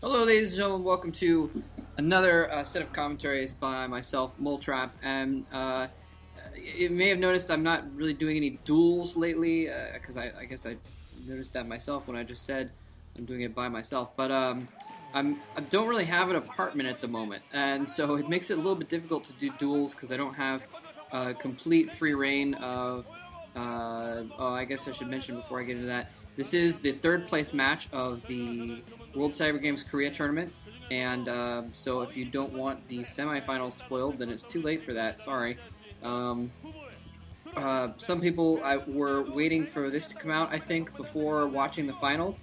Hello, ladies and gentlemen. Welcome to another set of commentaries by myself, Moletrap. And you may have noticed I'm not really doing any duels lately, because I guess I noticed that myself when I just said I'm doing it by myself. But I don't really have an apartment at the moment, and so it makes it a little bit difficult to do duels because I don't have complete free reign of. Oh, I guess I should mention before I get into that. This is the third place match of the World Cyber Games Korea tournament, and so if you don't want the semifinals spoiled, then it's too late for that. Sorry. Um, some people were waiting for this to come out, I think, before watching the finals.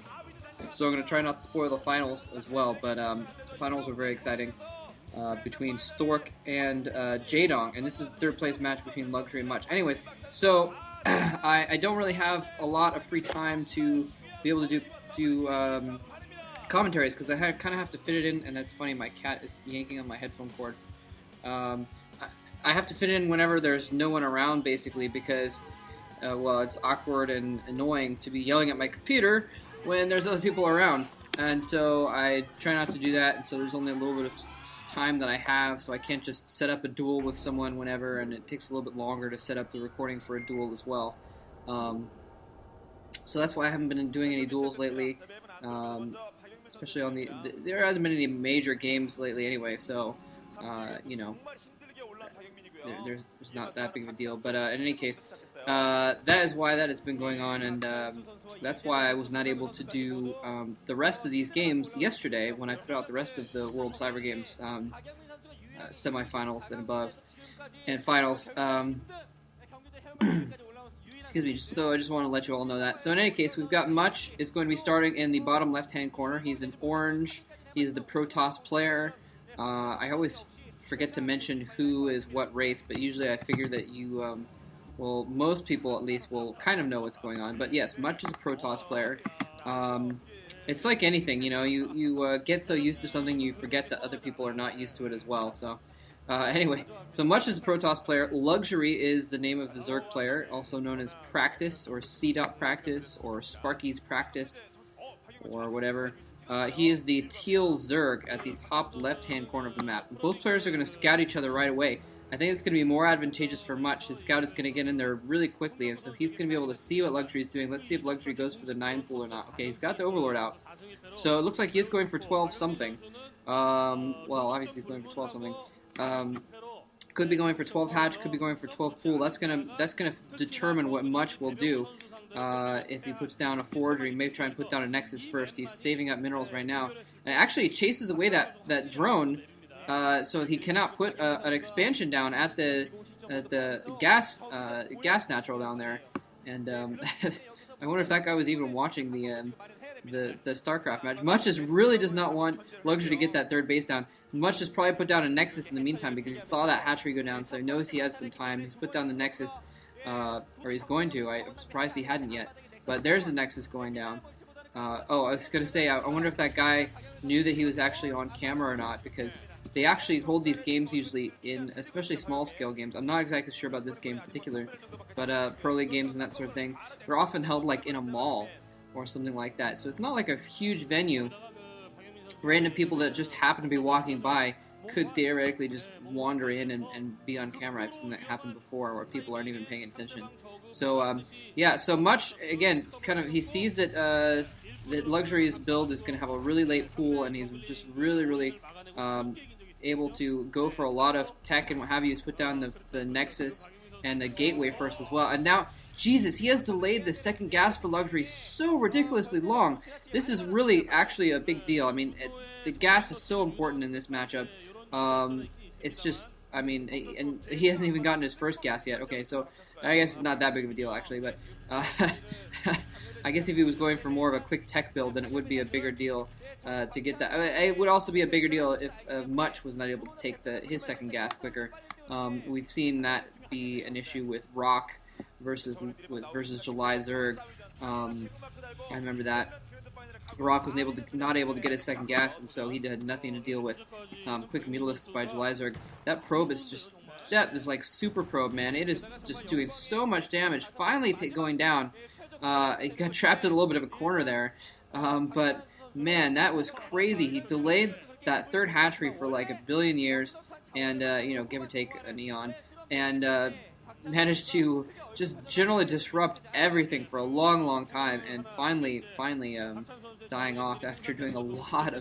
So I'm going to try not to spoil the finals as well, but the finals were very exciting between Stork and Jadong, and this is the third place match between Luxury and Much. Anyways, so I don't really have a lot of free time to be able to do commentaries because kind of have to fit it in, and that's funny. My cat is yanking on my headphone cord. Um, I have to fit it in whenever there's no one around, basically, because well, it's awkward and annoying to be yelling at my computer when there's other people around. And so I try not to do that, and so there's only a little bit of time that I have, so I can't just set up a duel with someone whenever, and it takes a little bit longer to set up the recording for a duel as well. Um, so that's why I haven't been doing any duels lately, especially on there hasn't been any major games lately anyway, so, you know, there's not that big of a deal. But in any case, that is why that has been going on, and that's why I was not able to do the rest of these games yesterday when I put out the rest of the World Cyber Games semifinals and above, and finals. Excuse me. So I just want to let you all know that. So in any case, we've got Much is going to be starting in the bottom left-hand corner. He's an orange. He's the Protoss player. I always forget to mention who is what race, but usually I figure that you, well, most people at least will kind of know what's going on. But yes, Much is a Protoss player. It's like anything, you know, you get so used to something you forget that other people are not used to it as well. So anyway, so Much is a Protoss player. Luxury is the name of the Zerg player, also known as Practice or C.Practice or Sparky's Practice or whatever. He is the teal Zerg at the top left-hand corner of the map. Both players are going to scout each other right away. I think it's going to be more advantageous for Much. His scout is going to get in there really quickly, and so he's going to be able to see what Luxury is doing. Let's see if Luxury goes for the 9 pool or not. Okay, he's got the Overlord out. So it looks like he is going for 12 something. Well, obviously he's going for 12 something. Could be going for 12 hatch, could be going for 12 pool. That's gonna determine what Much will do. If he puts down a forge, or he may try and put down a nexus first. He's saving up minerals right now, and actually chases away that drone, so he cannot put an expansion down at the gas natural down there. And I wonder if that guy was even watching the StarCraft match. Much really does not want Luxury to get that third base down. Much has probably put down a Nexus in the meantime because he saw that hatchery go down, so he knows he has some time. He's put down the Nexus, or he's going to. I'm surprised he hadn't yet. But there's the Nexus going down. Oh, I was going to say, I wonder if that guy knew that he was actually on camera or not, because they actually hold these games usually in, especially small-scale games. I'm not exactly sure about this game in particular, but Pro League games and that sort of thing, they're often held like in a mall or something like that. So it's not like a huge venue. Random people that just happen to be walking by could theoretically just wander in and be on camera. I've seen that happen before where people aren't even paying attention. So, yeah, so Much, again, kind of, he sees that that Luxury's build is going to have a really late pool, and he's just really able to go for a lot of tech and what have you. He's put down the Nexus and the Gateway first as well. And now, Jesus, he has delayed the second gas for Luxury so ridiculously long. This is really actually a big deal. I mean, the gas is so important in this matchup. It's just, I mean, and he hasn't even gotten his first gas yet. Okay, so I guess it's not that big of a deal, actually. But I guess if he was going for more of a quick tech build, then it would be a bigger deal to get that. It would also be a bigger deal if Much was not able to take his second gas quicker. We've seen that be an issue with Rock versus July Zerg. I remember that Rock was not able to get his second gas, and so he had nothing to deal with quick mutilisks by July Zerg. That probe is just like super probe, man. It is just doing so much damage. Finally going down. It got trapped in a little bit of a corner there, but man, that was crazy. He delayed that third hatchery for like a billion years, and give or take a neon, and managed to just generally disrupt everything for a long, long time, and finally, dying off after doing a lot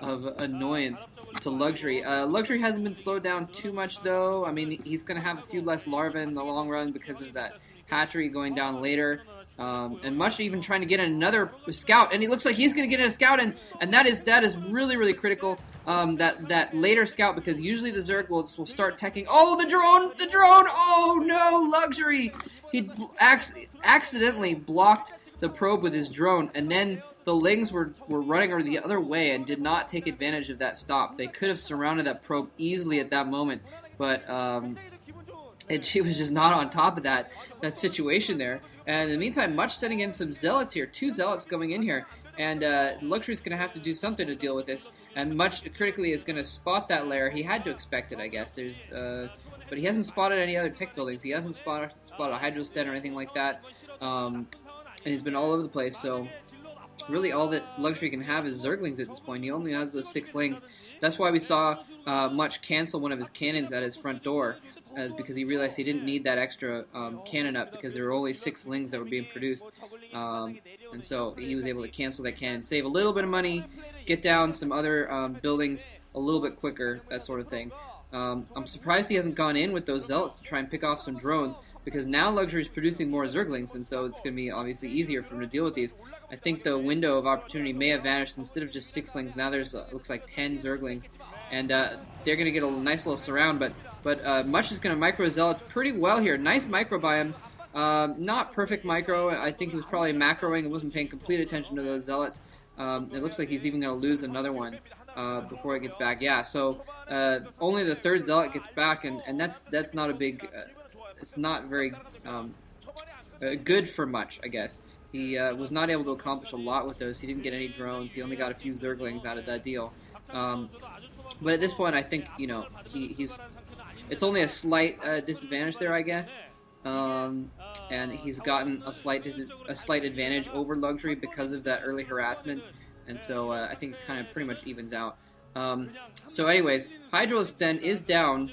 of annoyance to Luxury. Luxury hasn't been slowed down too much though. I mean, he's going to have a few less larvae in the long run because of that hatchery going down later. And Mush even trying to get in another scout, and he looks like he's going to get in a scout, and that is really really critical. That later scout, because usually the Zerg will start teching. Oh, the drone! Oh no, Luxury! He accidentally blocked the probe with his drone, and then the Lings were running over the other way and did not take advantage of that stop. They could have surrounded that probe easily at that moment, but and she was just not on top of that situation there. And in the meantime, Much sending in some zealots here, 2 zealots going in here, and Luxury's going to have to do something to deal with this. And Much critically is going to spot that lair. He had to expect it, I guess. But he hasn't spotted any other tech buildings. He hasn't spotted a hydrosten or anything like that. And he's been all over the place. So really, all that Luxury can have is Zerglings at this point. He only has those 6 Lings. That's why we saw Much cancel one of his cannons at his front door, because he realized he didn't need that extra cannon up because there were only 6 Lings that were being produced. And so he was able to cancel that cannon, save a little bit of money, get down some other buildings a little bit quicker, that sort of thing. I'm surprised he hasn't gone in with those zealots to try and pick off some drones, because now Luxury is producing more Zerglings, and so it's going to be obviously easier for him to deal with these. I think the window of opportunity may have vanished. Instead of just 6lings, now there's looks like 10 Zerglings, and they're going to get a nice little surround. But Much is going to micro zealots pretty well here. Nice micro by him. Not perfect micro. I think he was probably macroing and wasn't paying complete attention to those zealots. It looks like he's even going to lose another one before it gets back. Yeah, so only the 3rd zealot gets back, and that's not a big. It's not very good for Much, I guess. He was not able to accomplish a lot with those. He didn't get any drones. He only got a few Zerglings out of that deal. But at this point, I think he's. It's only a slight disadvantage there, I guess. And he's gotten a slight advantage over Luxury because of that early harassment, and so I think it kind of pretty much evens out. So anyways, Hydrosten is down.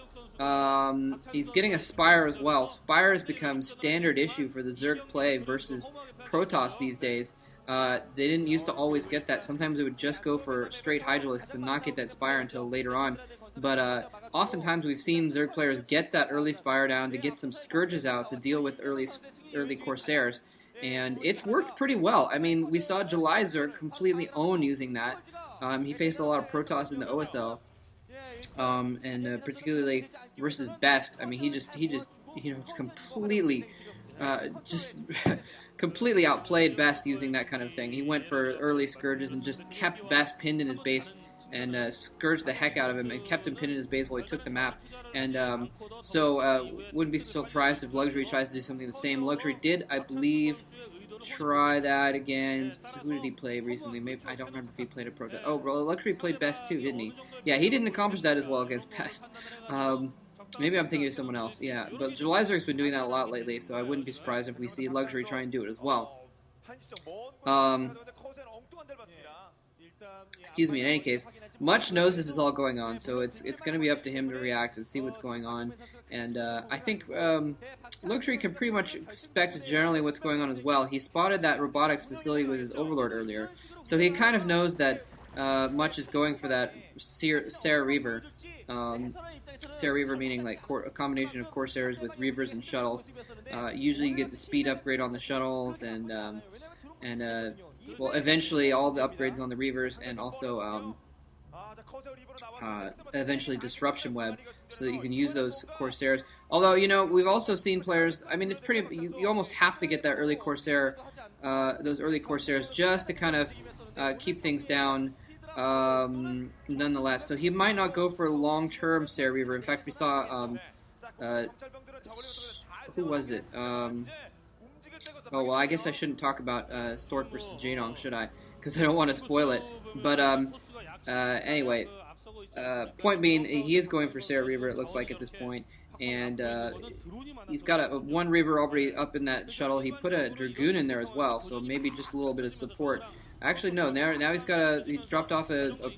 He's getting a Spire as well. Spire has become standard issue for the Zerg play versus Protoss these days. They didn't used to always get that. Sometimes they would just go for straight Hydralisks and not get that Spire until later on. But oftentimes we've seen Zerg players get that early Spire down to get some Scourges out to deal with early Corsairs. And it's worked pretty well. I mean, we saw July Zerg completely own using that. He faced a lot of Protoss in the OSL. And particularly versus Best, I mean, he just completely completely outplayed Best using that kind of thing. He went for early Scourges and just kept Best pinned in his base and scourged the heck out of him and kept him pinned in his base while he took the map. And so wouldn't be surprised if Luxury tries to do something the same. Luxury did, I believe, try that against, who did he play recently? Maybe I don't remember if he played a Protoss. Oh, bro, Luxury played Best too, didn't he? Yeah, he didn't accomplish that as well against Best. Maybe I'm thinking of someone else. Yeah, but July Zerg's been doing that a lot lately, so I wouldn't be surprised if we see Luxury try and do it as well. Excuse me, in any case, Much knows this is all going on, so it's going to be up to him to react and see what's going on. And I think Luxury can pretty much expect generally what's going on as well. He spotted that robotics facility with his Overlord earlier, so he kind of knows that Much is going for that Sarah Reaver. Sarah Reaver meaning like a combination of Corsairs with Reavers and shuttles. Usually you get the speed upgrade on the shuttles and well, eventually all the upgrades on the Reavers, and also eventually Disruption Web, so that you can use those Corsairs. Although, we've also seen players, I mean, it's pretty, you almost have to get that early Corsair, those early Corsairs, just to kind of keep things down, nonetheless. So he might not go for a long-term Sarah Reaver. In fact, we saw, who was it? Oh, well, I guess I shouldn't talk about Stork versus Janong, should I? Because I don't want to spoil it. But, anyway, point being, he is going for Sarah Reaver, it looks like, at this point. And he's got one Reaver already up in that shuttle. He put a Dragoon in there as well, so maybe just a little bit of support Actually, no. Now he's got he dropped off a